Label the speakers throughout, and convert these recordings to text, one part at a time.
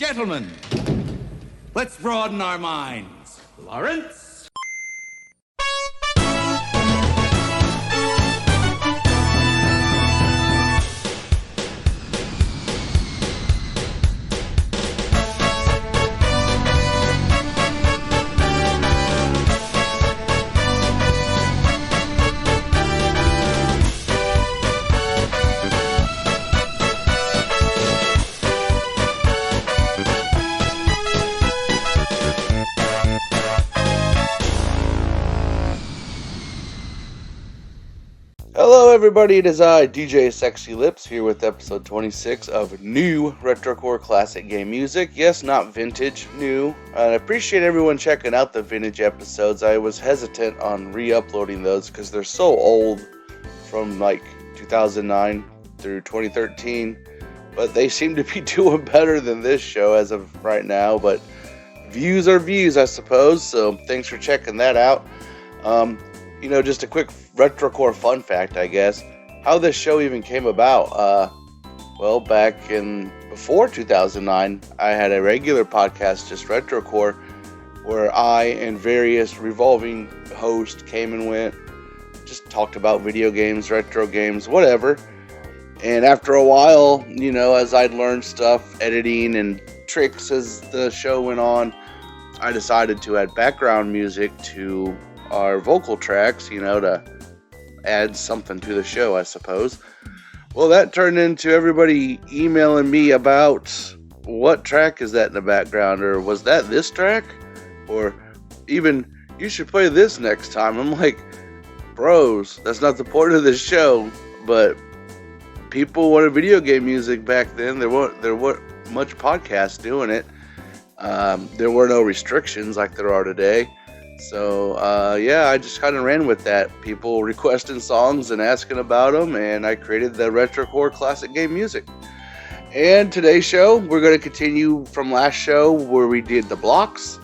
Speaker 1: Gentlemen, let's broaden our minds. Lawrence?
Speaker 2: Hello everybody, it is I, DJ Sexy Lips, here with episode 26 of new Retrocore Classic Game Music. Yes, not vintage, new. I appreciate everyone checking out the vintage episodes. I was hesitant on re-uploading those because they're so old, from like 2009 through 2013. But they seem to be doing better than this show as of right now. But views are views, I suppose, so thanks for checking that out. Just a quick Retrocore fun fact, I guess. How this show even came about. Back in before 2009, I had a regular podcast, just Retrocore, where I and various revolving hosts came and went, just talked about video games, retro games, whatever. And after a while, as I'd learned stuff, editing and tricks as the show went on, I decided to add background music to our vocal tracks, to add something to the show, I suppose. Well, that turned into everybody emailing me about what track is that in the background, or was that this track? Or even, you should play this next time. I'm like, bros, that's not the point of this show. But people wanted video game music back then. There weren't much podcasts doing it. There were no restrictions like there are today. So, I just kind of ran with that. People requesting songs and asking about them, and I created the Retrocore Classic Game Music. And today's show, we're going to continue from last show where we did the blocks.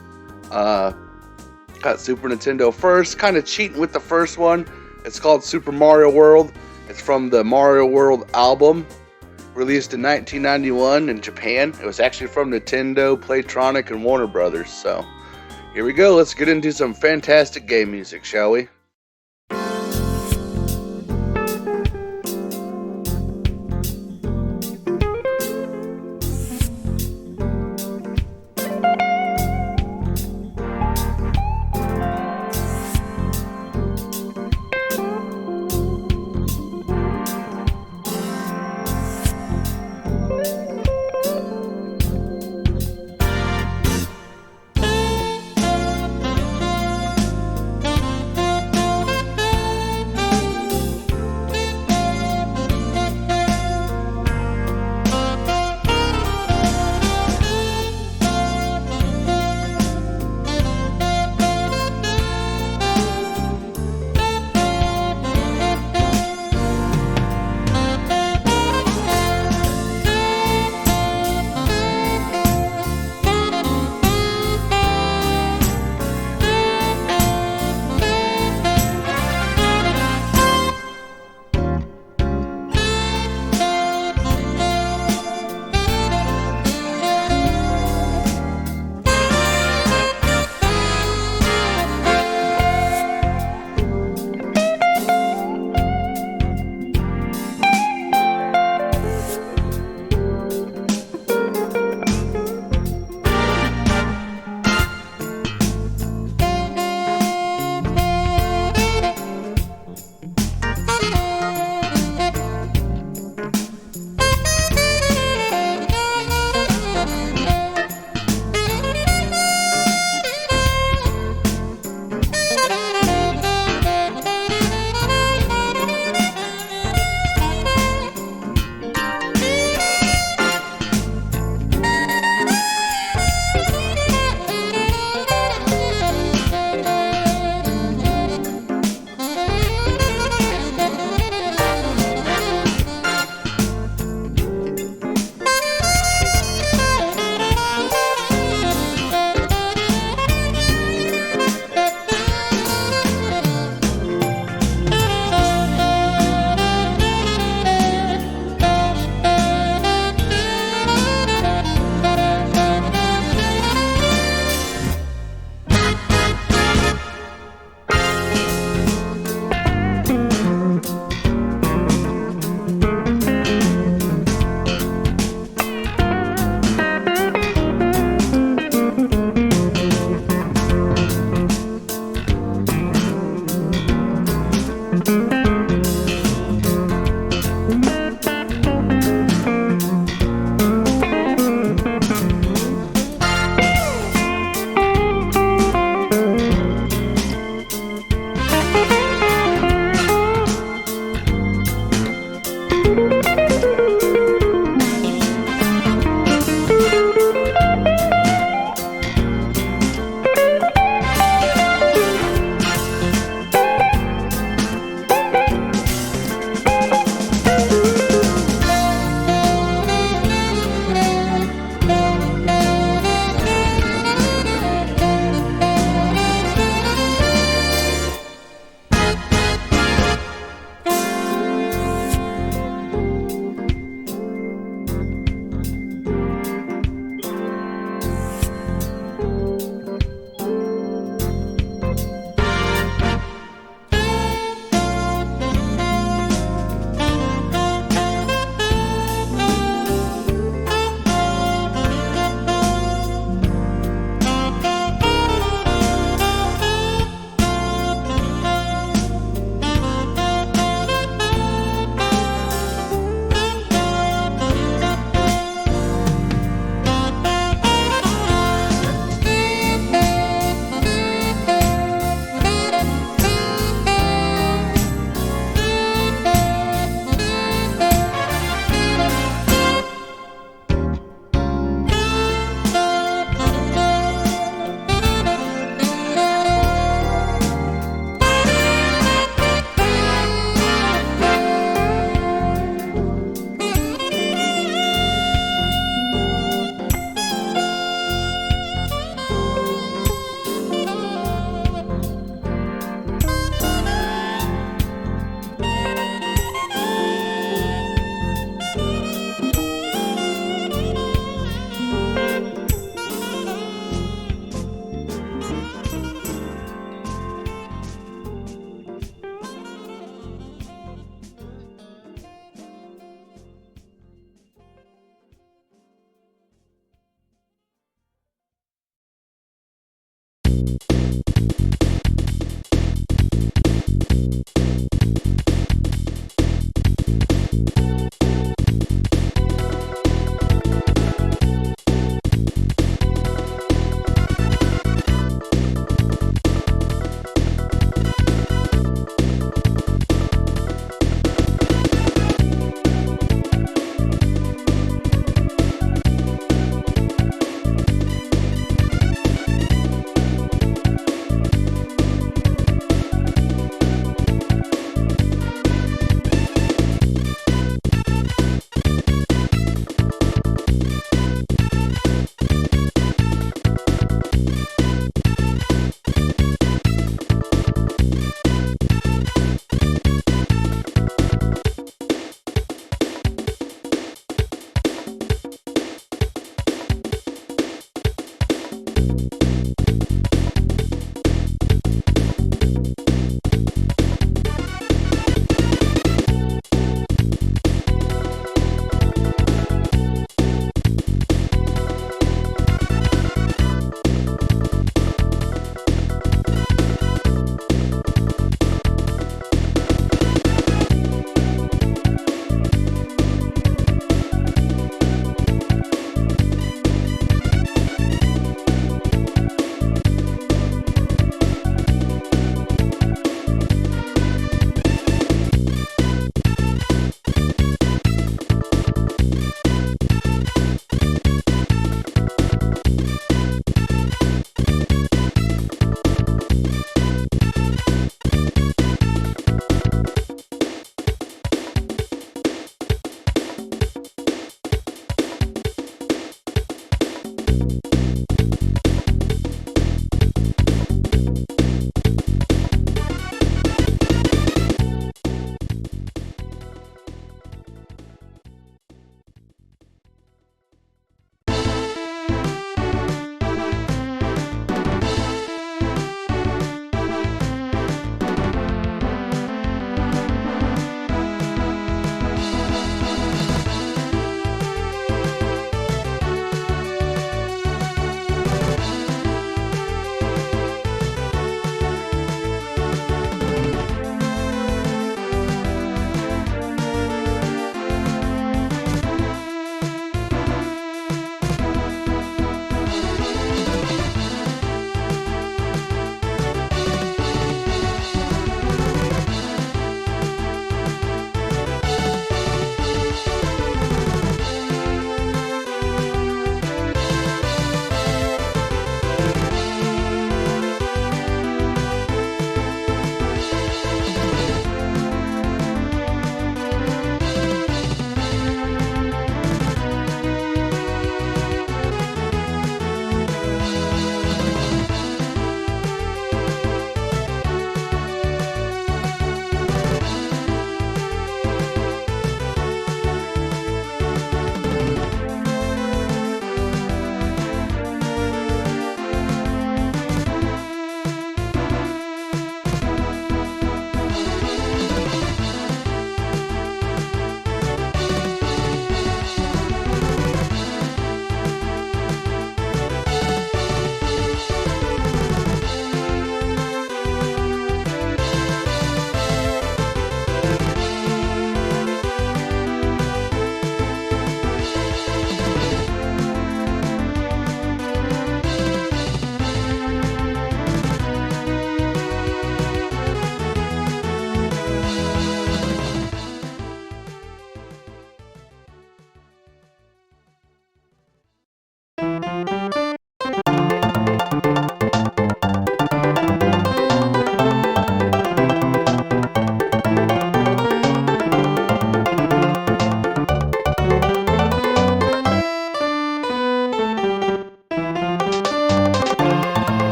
Speaker 2: Got Super Nintendo first, kind of cheating with the first one. It's called Super Mario World. It's from the Mario World album, released in 1991 in Japan. It was actually from Nintendo, Playtronic, and Warner Brothers, so here we go, let's get into some fantastic game music, shall we?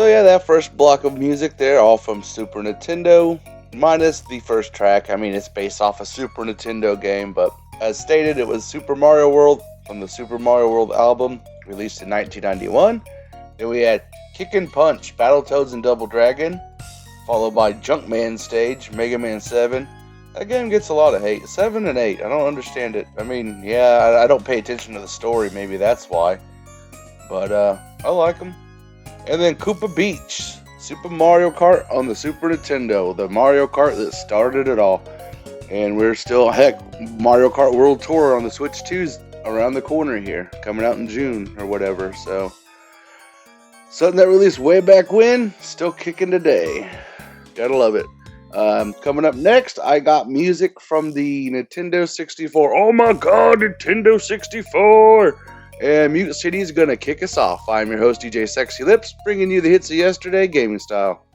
Speaker 2: So yeah, that first block of music there, all from Super Nintendo, minus the first track. I mean, it's based off a Super Nintendo game, but as stated, it was Super Mario World from the Super Mario World album, released in 1991. Then we had Kick and Punch, Battletoads and Double Dragon, followed by Junkman Stage, Mega Man 7. That game gets a lot of hate. 7 and 8, I don't understand it. I mean, yeah, I don't pay attention to the story, maybe that's why. But, I like them. And then Koopa Beach, Super Mario Kart on the Super Nintendo. The Mario Kart that started it all. And we're still, heck, Mario Kart World Tour on the Switch 2's around the corner here. Coming out in June or whatever, so. Something that released way back when, still kicking today. Gotta love it. Coming up next, I got music from the Nintendo 64. Oh my god, Nintendo 64! And Mute City is gonna kick us off. I'm your host, DJ Sexy Lips, bringing you the hits of yesterday, gaming style.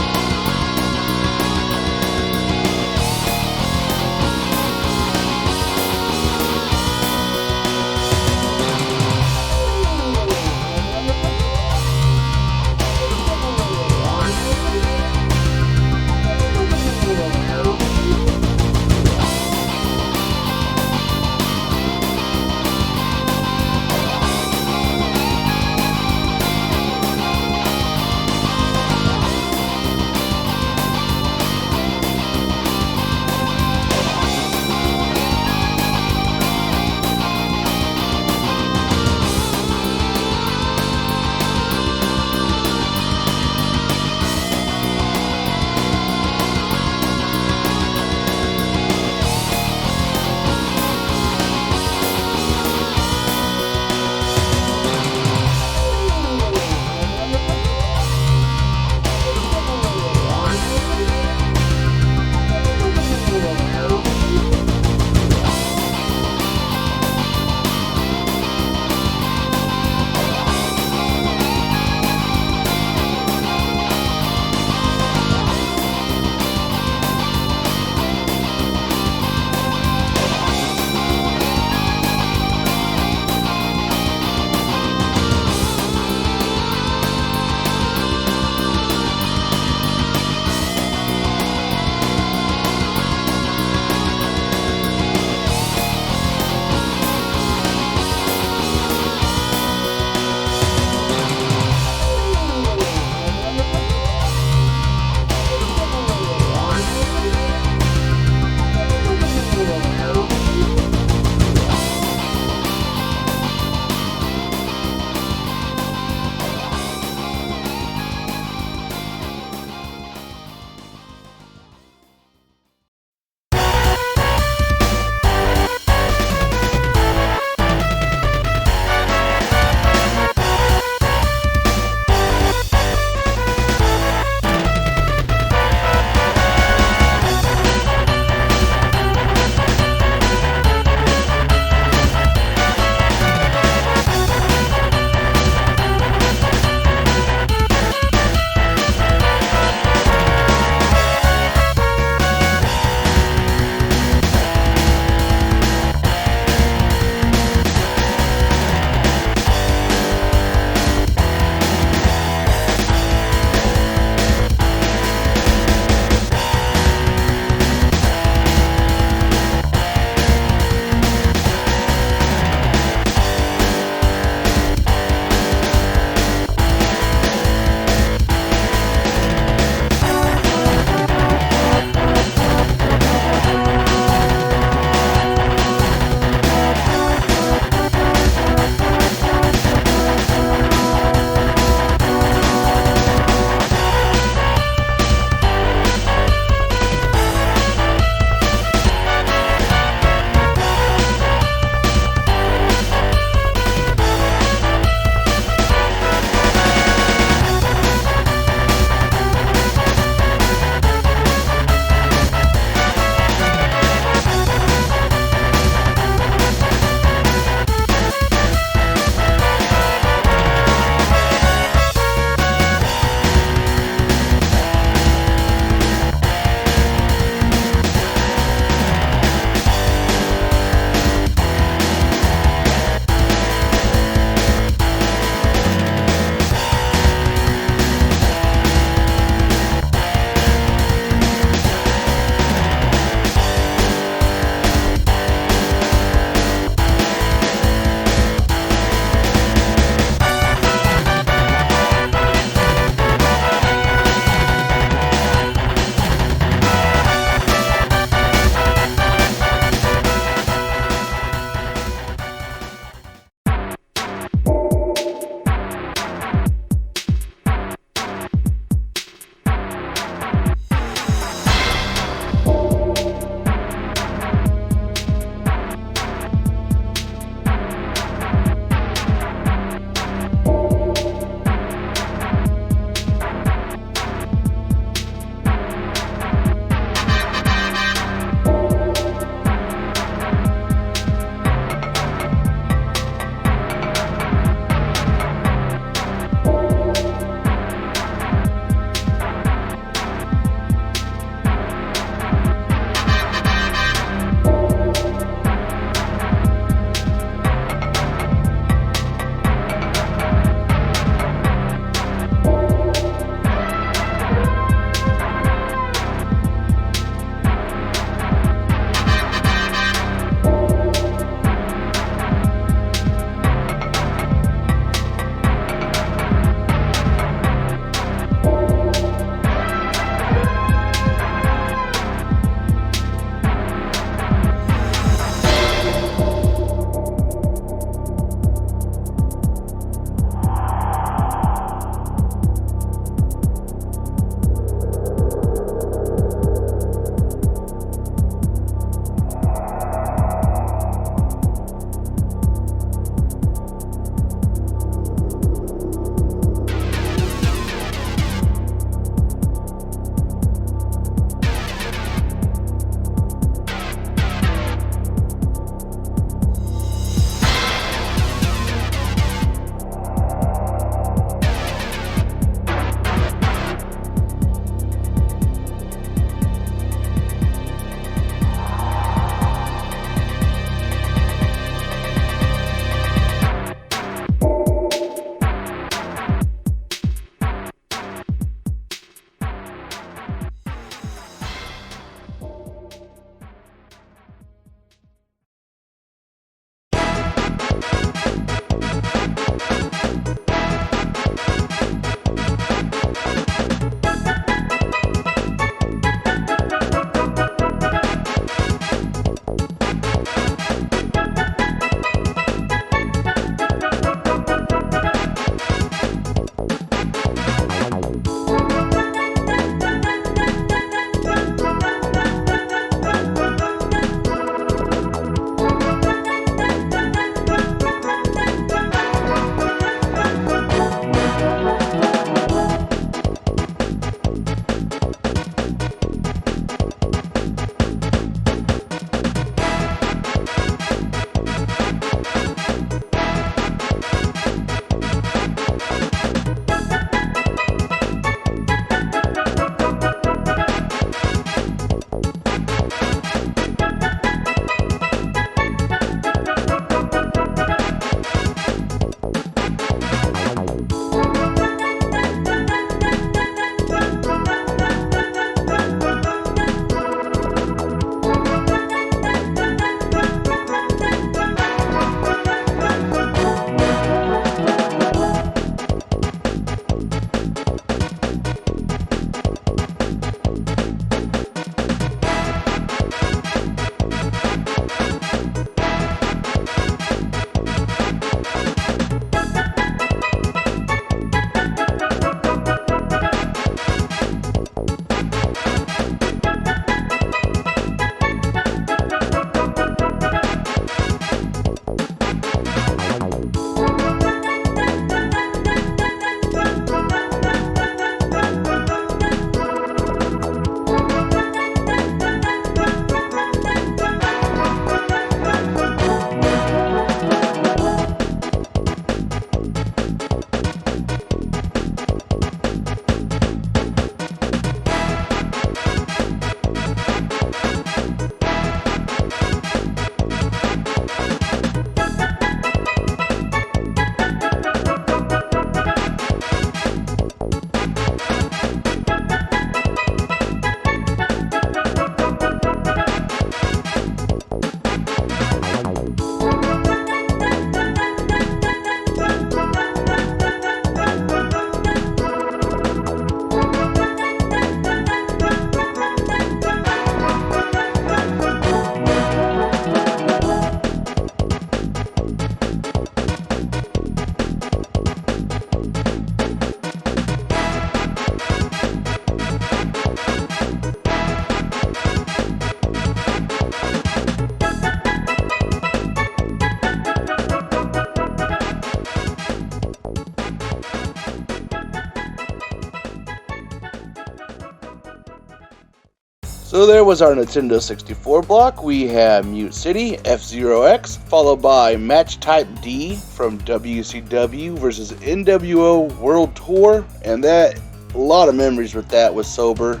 Speaker 2: So there was our Nintendo 64 block. We had Mute City, F-Zero X, followed by Match Type D from WCW versus NWO World Tour. And that, a lot of memories with that with Sobaer.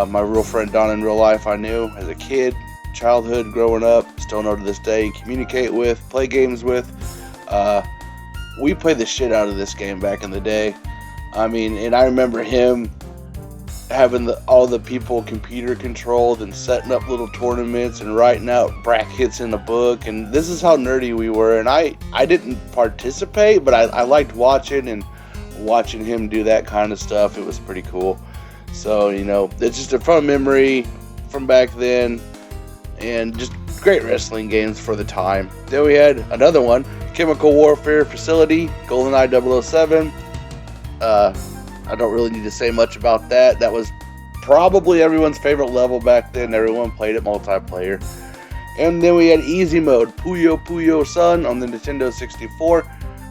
Speaker 2: My real friend Don in real life I knew as a kid, childhood, growing up, still know to this day, communicate with, play games with. We played the shit out of this game back in the day. I mean, and I remember him having all the people computer controlled and setting up little tournaments and writing out brackets in a book, and this is how nerdy we were. And I didn't participate, but I liked watching him do that kind of stuff. It was pretty cool. So, you know, it's just a fun memory from back then, and just great wrestling games for the time. Then we had another one, Chemical Warfare Facility, Goldeneye 007. I don't really need to say much about that. That was probably everyone's favorite level back then. Everyone played it multiplayer. And then we had Easy Mode, Puyo Puyo Sun on the Nintendo 64.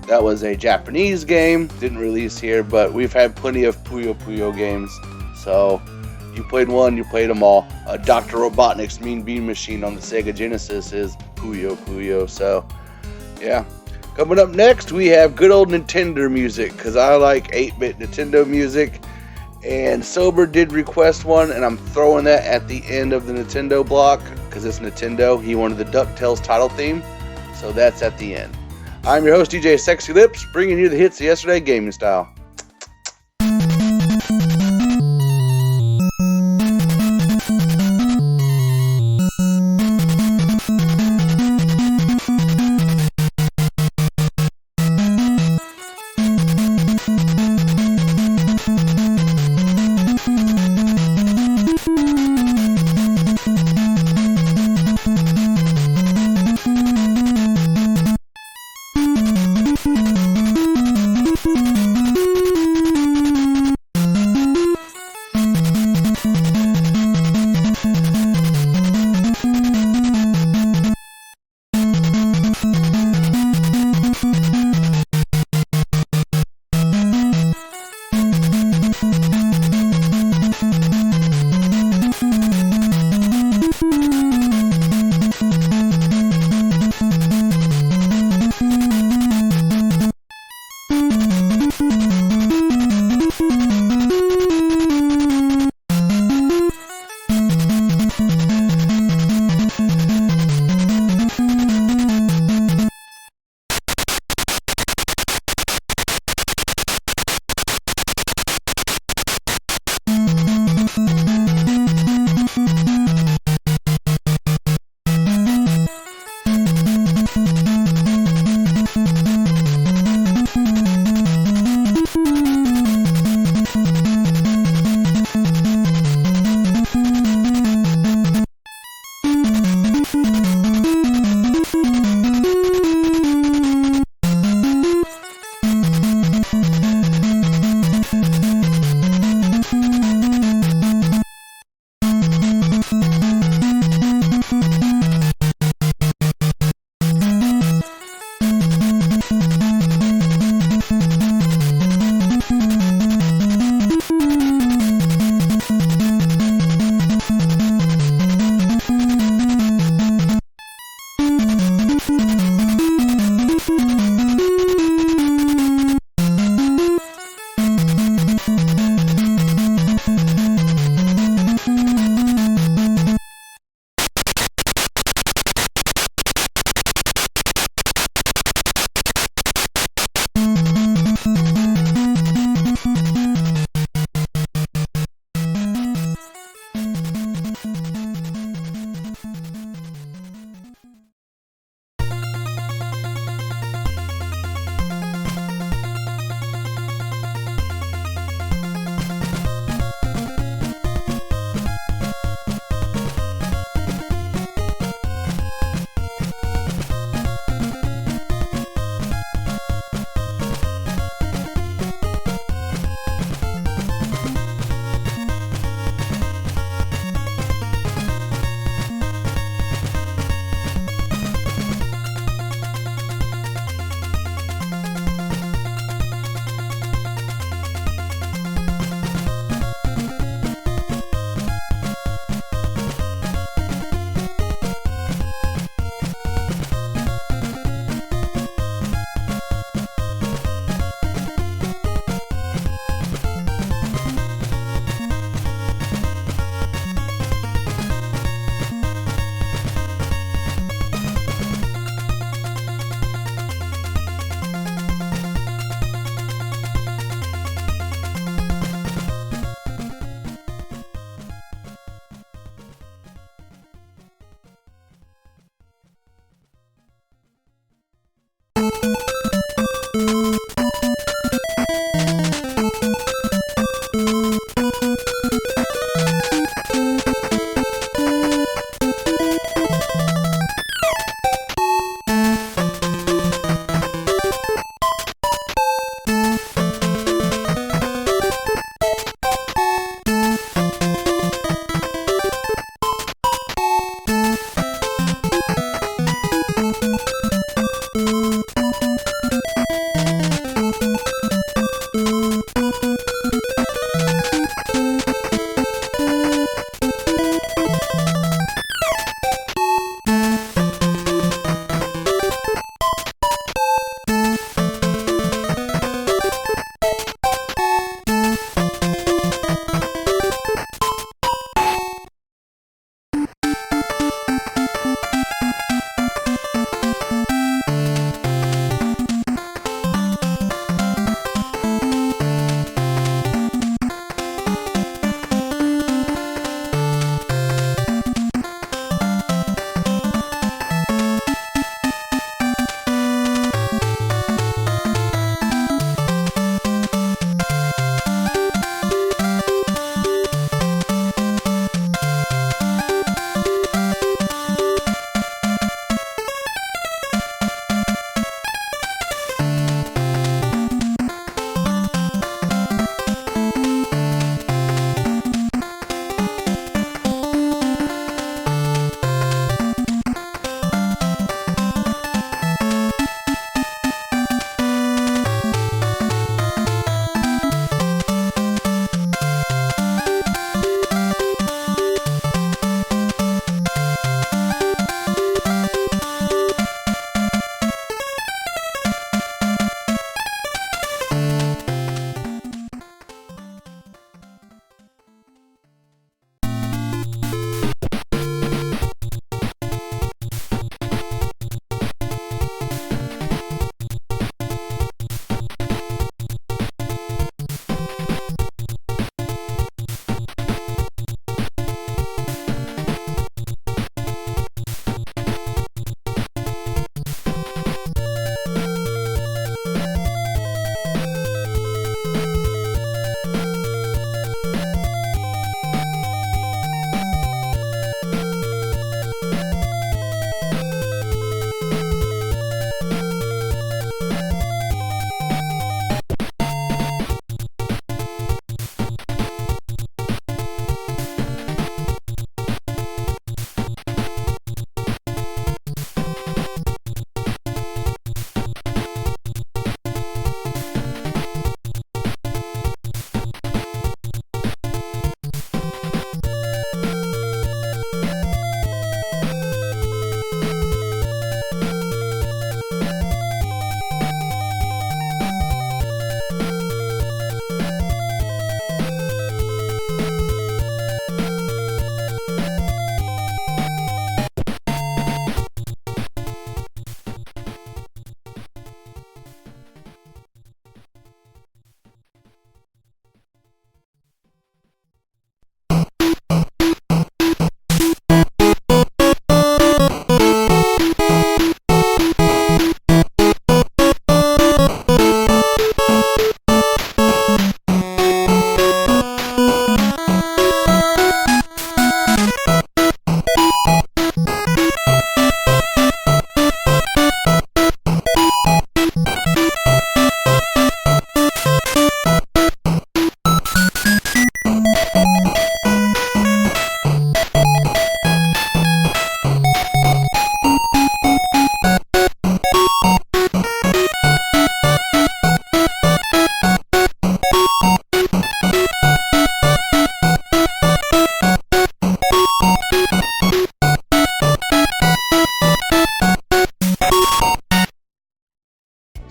Speaker 2: That was a Japanese game. Didn't release here, but we've had plenty of Puyo Puyo games. So, you played one, you played them all. Dr. Robotnik's Mean Bean Machine on the Sega Genesis is Puyo Puyo. So, yeah. Coming up next, we have good old Nintendo music, because I like 8-bit Nintendo music, and Sobaer did request one, and I'm throwing that at the end of the Nintendo block, because it's Nintendo. He wanted the DuckTales title theme, so that's at the end. I'm your host, DJ Sexy Lips, bringing you the hits of yesterday gaming style.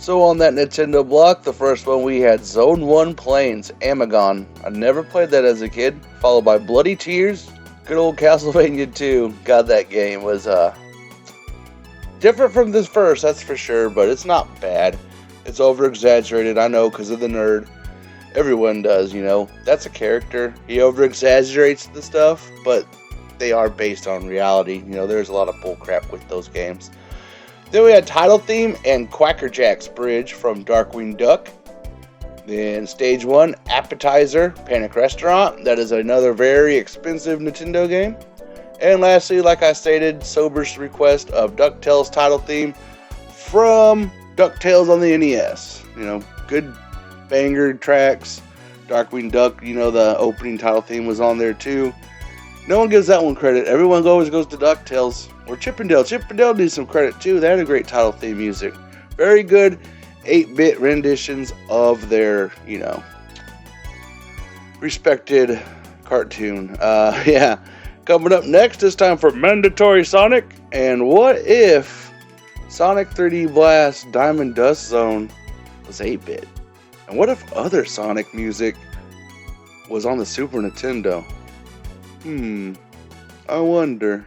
Speaker 2: So on that Nintendo block, the first one we had Zone 1 Plains, Amagon. I never played that as a kid. Followed by Bloody Tears, good old Castlevania 2. God, that game was different from this first, that's for sure, but it's not bad. It's over-exaggerated, I know, because of the nerd. Everyone does, you know. That's a character. He over-exaggerates the stuff, but they are based on reality. You know, there's a lot of bullcrap with those games. Then we had Title Theme and Quackerjack's Bridge from Darkwing Duck. Then Stage 1, Appetizer, Panic Restaurant. That is another very expensive Nintendo game. And lastly, like I stated, Sobaer's request of DuckTales title theme from DuckTales on the NES. You know, good banger tracks. Darkwing Duck, you know, the opening title theme was on there too. No one gives that one credit. Everyone always goes to DuckTales. Or Chippendale. Chippendale needs some credit too. They had a great title theme music. Very good 8-bit renditions of their, you know, respected cartoon. Yeah. Coming up next, it's time for Mandatory Sonic. And what if Sonic 3D Blast Diamond Dust Zone was 8-bit? And what if other Sonic music was on the Super Nintendo? I wonder.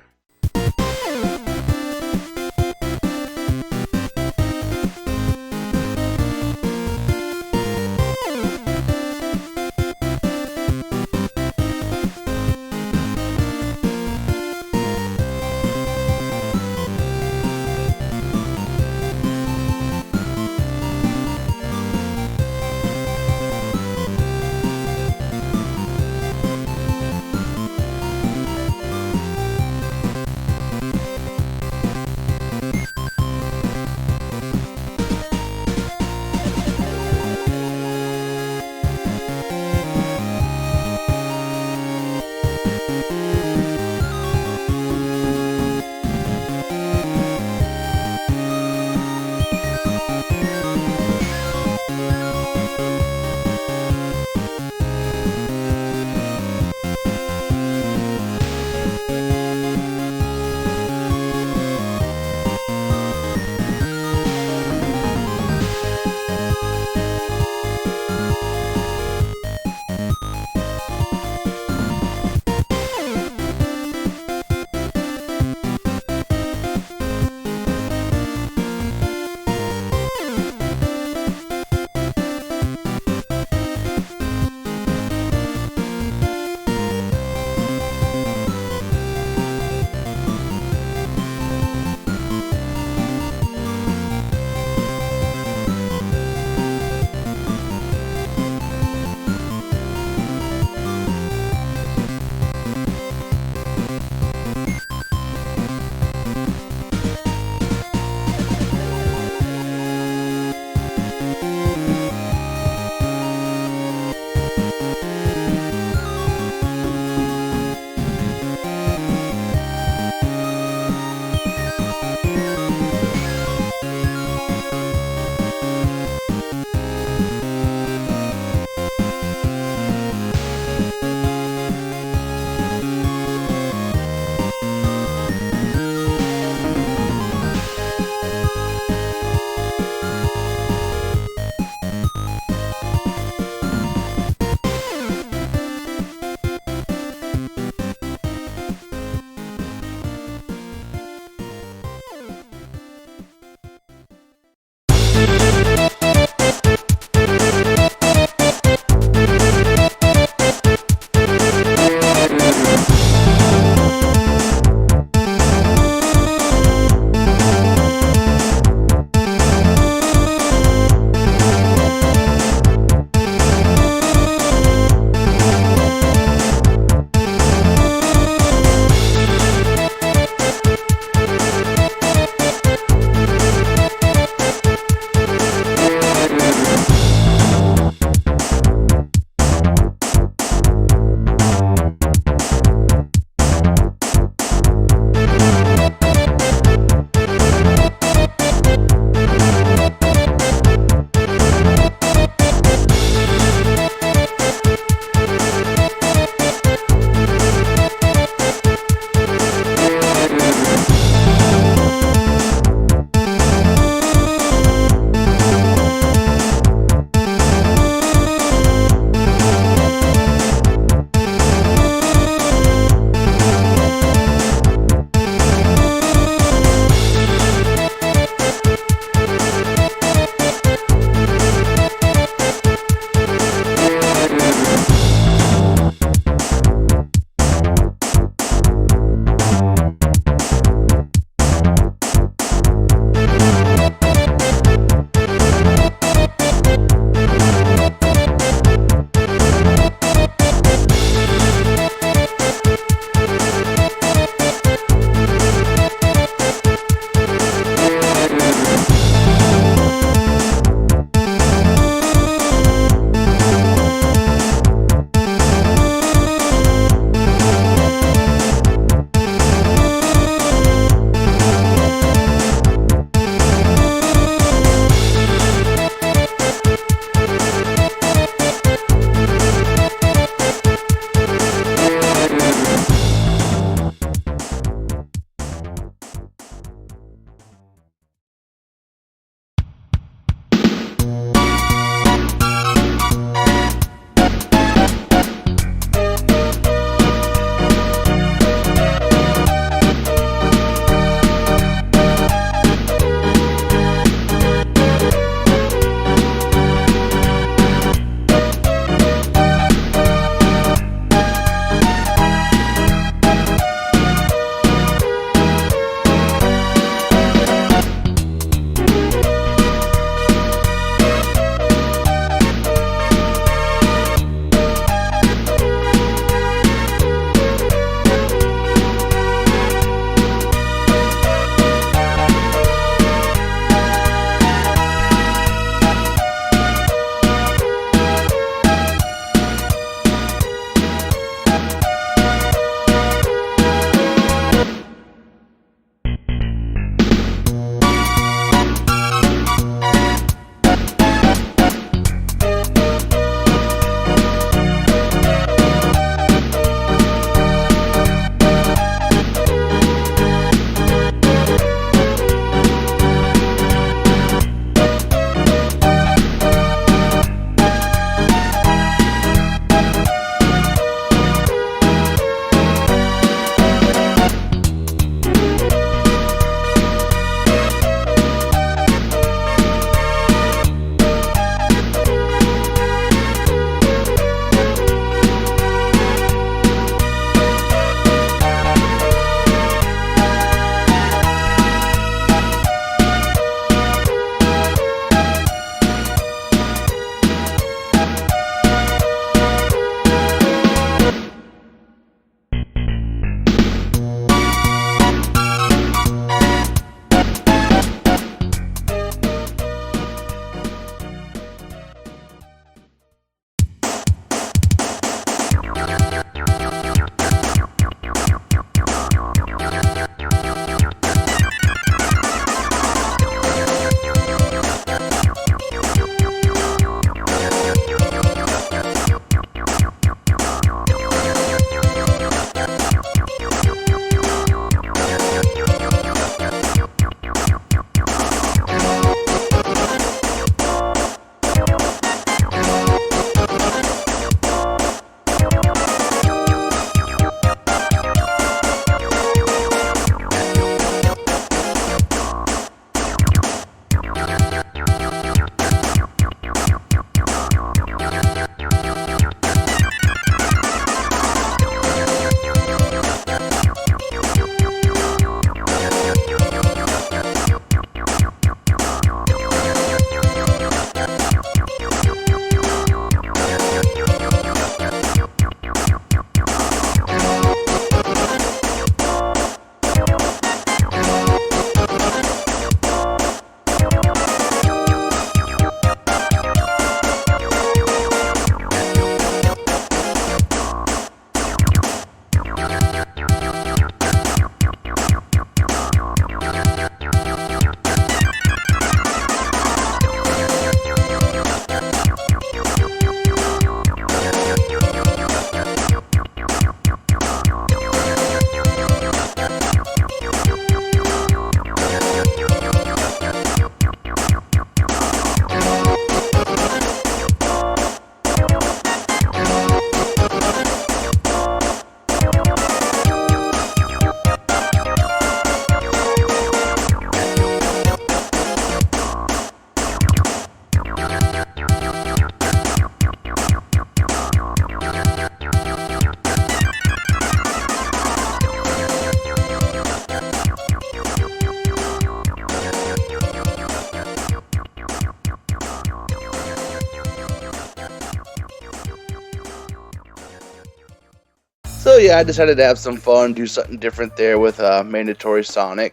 Speaker 2: So yeah, I decided to have some fun, do something different there with mandatory Sonic.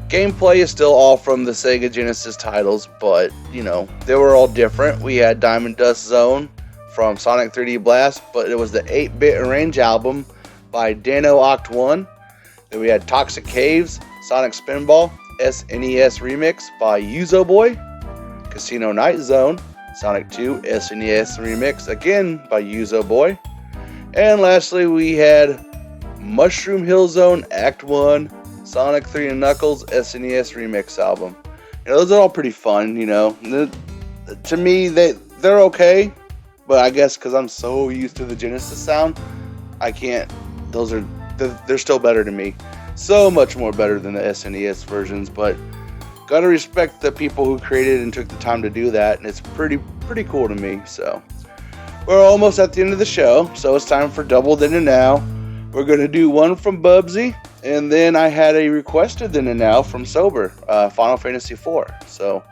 Speaker 2: Gameplay is still all from the Sega Genesis titles, but you know, they were all different. We had Diamond Dust Zone from Sonic 3D Blast, but it was the 8-bit arrange album by Dano Oct 1. Then we had Toxic Caves, Sonic Spinball, SNES Remix by Yuzoboy, Casino Night Zone, Sonic 2 SNES Remix, again by Yuzoboy. And lastly, we had Mushroom Hill Zone Act 1, Sonic 3 and Knuckles SNES Remix album. You know, those are all pretty fun, you know. To me, they're okay, but I guess because I'm so used to the Genesis sound, I can't, they're still better to me. So much more better than the SNES versions, but gotta respect the people who created and took the time to do that, and it's pretty cool to me. So we're almost at the end of the show, so it's time for Double Then and Now. We're gonna do one from Bubsy, and then I had a requested Then and Now from Sobaer, Final Fantasy IV. So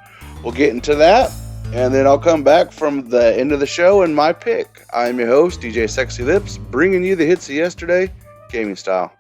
Speaker 2: we'll get into that, and then I'll come back from the end of the show and my pick. I'm your host, DJ Sexy Lips, bringing you the hits of yesterday, gaming style.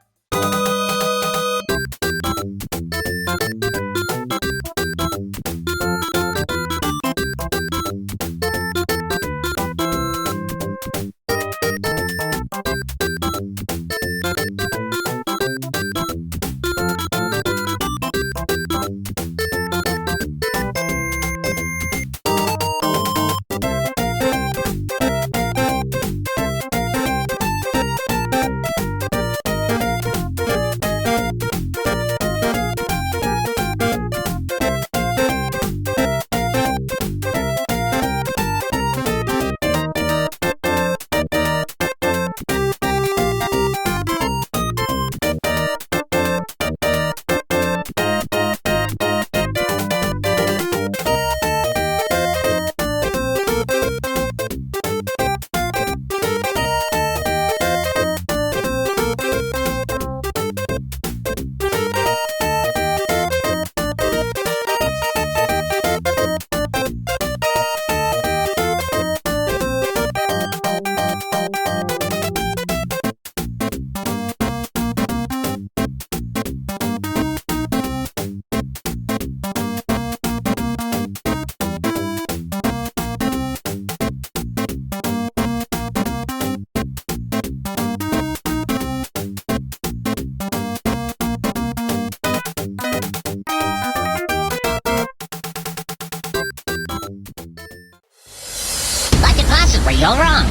Speaker 3: Possibly you're wrong.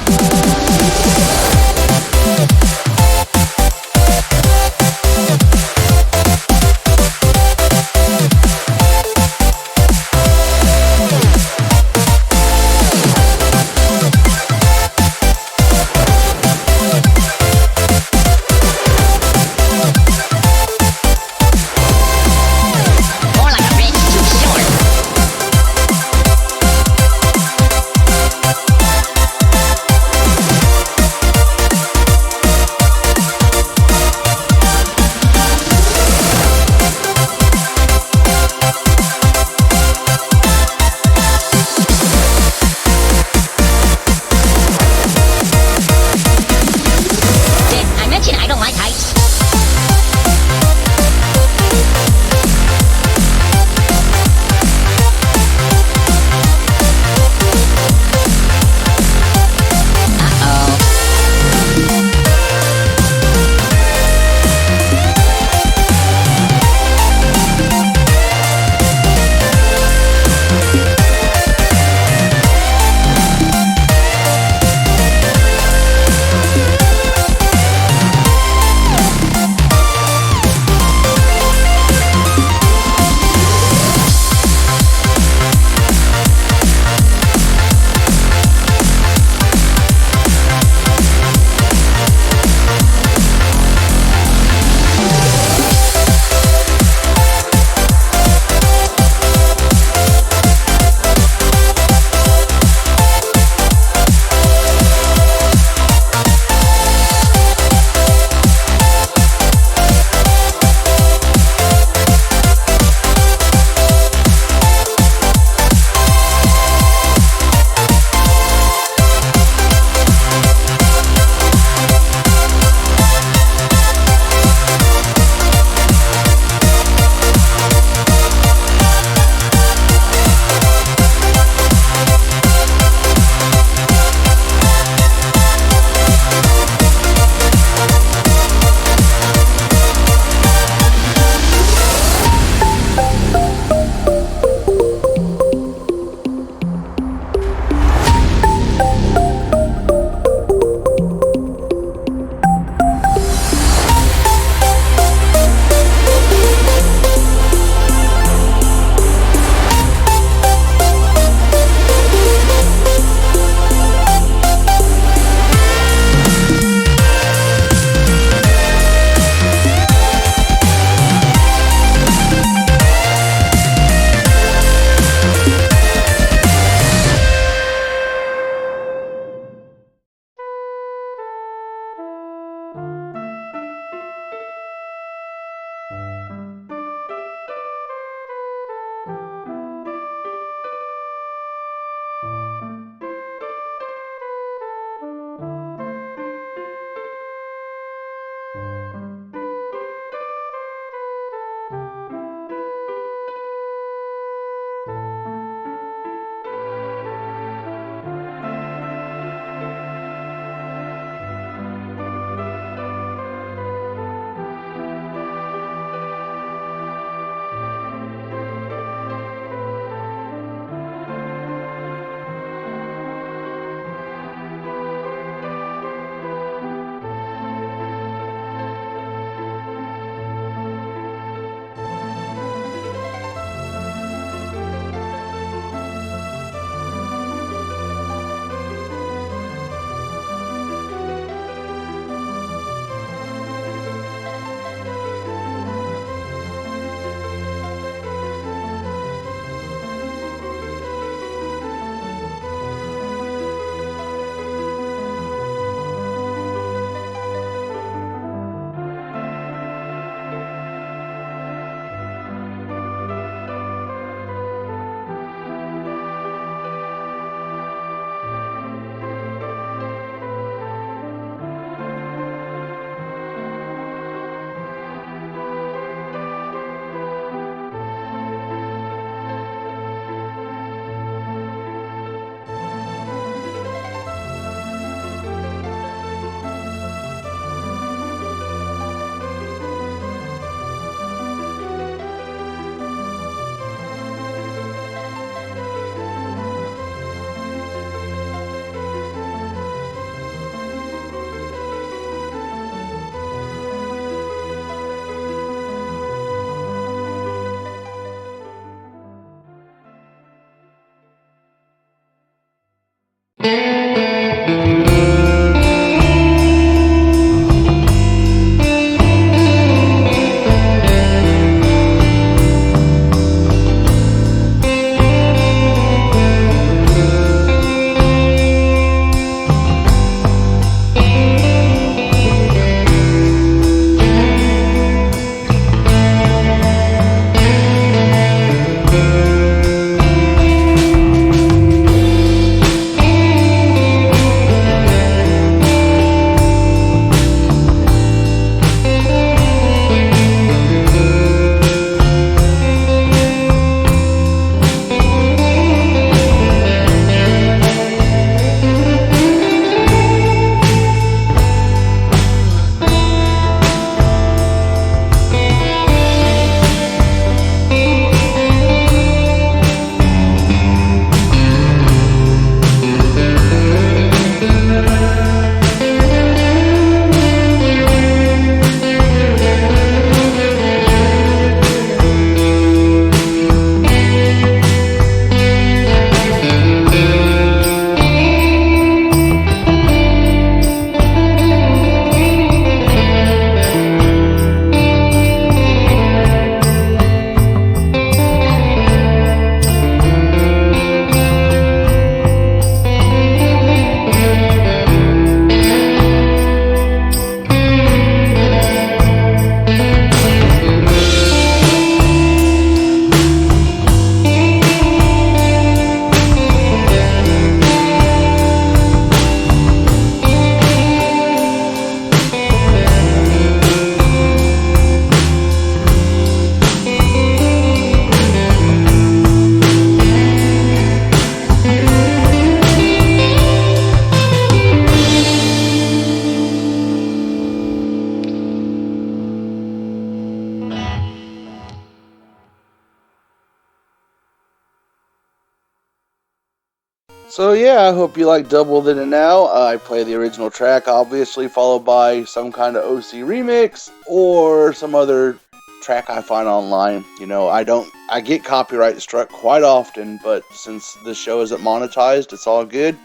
Speaker 2: So yeah, I hope you like Double Then and Now. I play the original track, obviously, followed by some kind of OCremix or some other track I find online. You know, I get copyright struck quite often, but since the show isn't monetized, it's all good.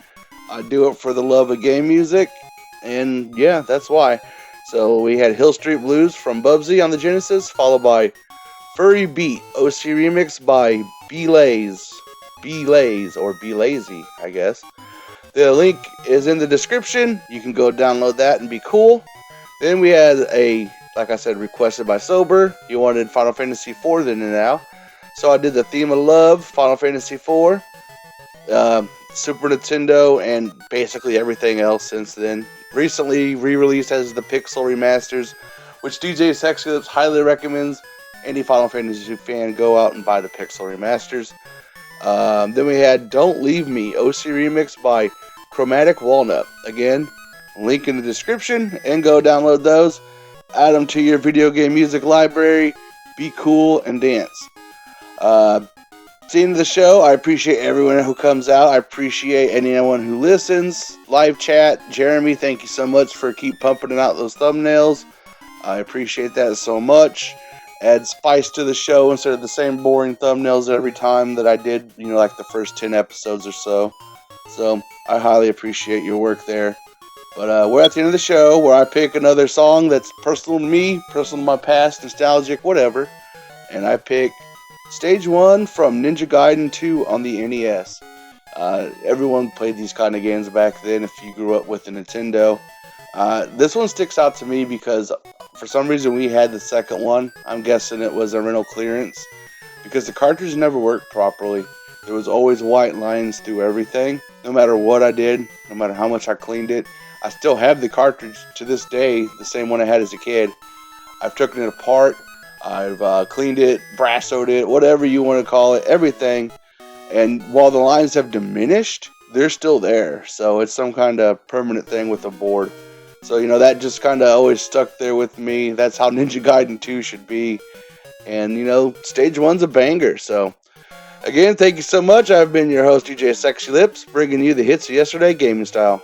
Speaker 2: I do it for the love of game music, and yeah, that's why. So we had Hill Street Blues from Bubsy on the Genesis, followed by Furry Beat, OCremix by B-laze. B-laze, or B-lazy, I guess. The link is in the description. You can go download that and be cool. Then we had like I said, requested by Sobaer. He wanted Final Fantasy IV Then and Now. So I did the Theme of Love, Final Fantasy IV, Super Nintendo, and basically everything else since then. Recently re-released as the Pixel Remasters, which DJ Sexy Lips highly recommends. Any Final Fantasy fan, go out and buy the Pixel Remasters. Then we had Don't Leave Me, OCremix by Chromatic, Walnut. Again, link in the description, and go download those. Add them to your video game music library. Be cool and dance. Seeing the show, I appreciate everyone who comes out. I appreciate anyone who listens. Live chat, Jeremy, thank you so much for keep pumping out those thumbnails. I appreciate that so much. Add spice to the show instead of the same boring thumbnails every time that I did, like the first 10 episodes or so. So, I highly appreciate your work there. But we're at the end of the show where I pick another song that's personal to me, personal to my past, nostalgic, whatever. And I pick Stage 1 from Ninja Gaiden 2 on the NES. Everyone played these kind of games back then if you grew up with a Nintendo. This one sticks out to me because for some reason we had the second one. I'm guessing it was a rental clearance because the cartridge never worked properly. There was always white lines through everything. No matter what I did, no matter how much I cleaned it. I still have the cartridge to this day, the same one I had as a kid. I've taken it apart. I've cleaned it, brassoed it, whatever you want to call it, everything. And while the lines have diminished, they're still there. So it's some kind of permanent thing with the board. So, that just kind of always stuck there with me. That's how Ninja Gaiden 2 should be. And, Stage 1's a banger. So, again, thank you so much. I've been your host, DJ Sexy Lips, bringing you the hits of yesterday gaming style.